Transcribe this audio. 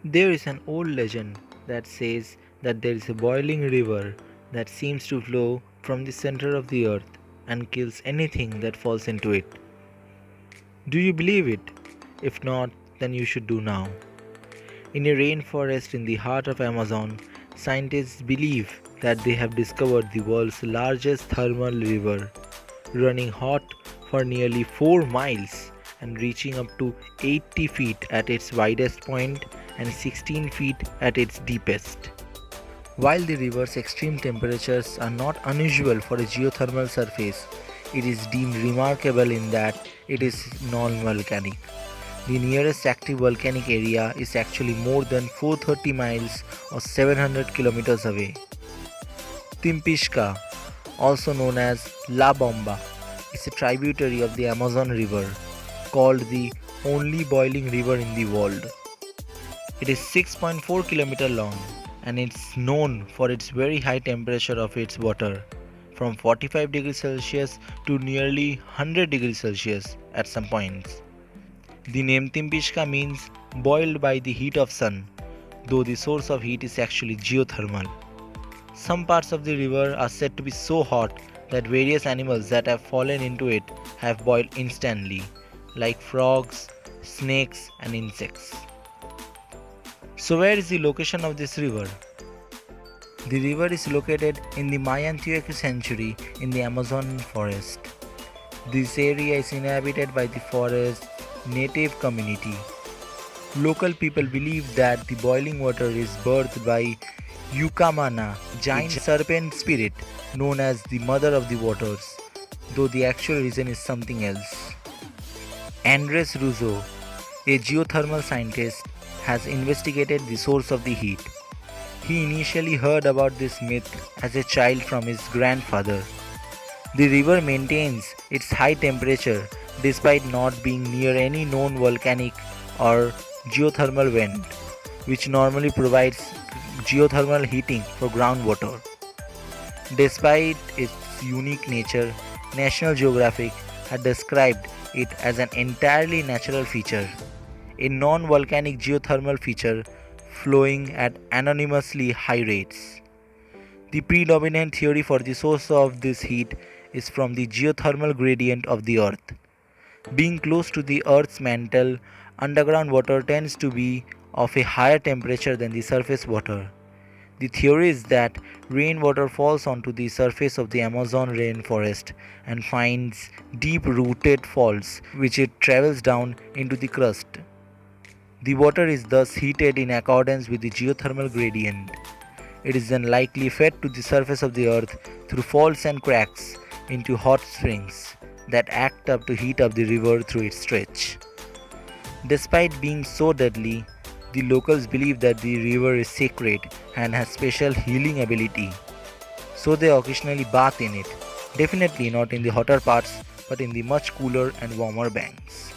There is an old legend that says that there is a boiling river that seems to flow from the center of the earth and kills anything that falls into it. Do you believe it? If not, then you should do now. In a rainforest in the heart of Amazon, scientists believe that they have discovered the world's largest thermal river, running hot for nearly 4 miles and reaching up to 80 feet at its widest point and 16 feet at its deepest. While the river's extreme temperatures are not unusual for a geothermal surface, it is deemed remarkable in that it is non-volcanic. The nearest active volcanic area is actually more than 430 miles or 700 kilometers away. Timpishka, also known as La Bomba, is a tributary of the Amazon River, called the only boiling river in the world. It is 6.4 km long and it's known for its very high temperature of its water, from 45 degrees Celsius to nearly 100 degrees Celsius at some points. The name Timpishka means boiled by the heat of sun, though the source of heat is actually geothermal. Some parts of the river are said to be so hot that various animals that have fallen into it have boiled instantly, like frogs, snakes, and insects. So, where is the location of this river? The river is located in the Mayantiaque Sanctuary in the Amazon forest. This area is inhabited by the forest's native community. Local people believe that the boiling water is birthed by Yucamana, giant serpent spirit known as the mother of the waters, though the actual reason is something else. Andres Russo, a geothermal scientist, has investigated the source of the heat. He initially heard about this myth as a child from his grandfather. The river maintains its high temperature despite not being near any known volcanic or geothermal vent, which normally provides geothermal heating for groundwater. Despite its unique nature, National Geographic had described it as an entirely natural feature, a non volcanic geothermal feature flowing at anonymously high rates. The predominant theory for the source of this heat is from the geothermal gradient of the Earth. Being close to the Earth's mantle, underground water tends to be of a higher temperature than the surface water. The theory is that rainwater falls onto the surface of the Amazon rainforest and finds deep rooted faults which it travels down into the crust. The water is thus heated in accordance with the geothermal gradient. It is then likely fed to the surface of the earth through faults and cracks into hot springs that act up to heat up the river through its stretch. Despite being so deadly, the locals believe that the river is sacred and has special healing ability, so they occasionally bath in it, definitely not in the hotter parts but in the much cooler and warmer banks.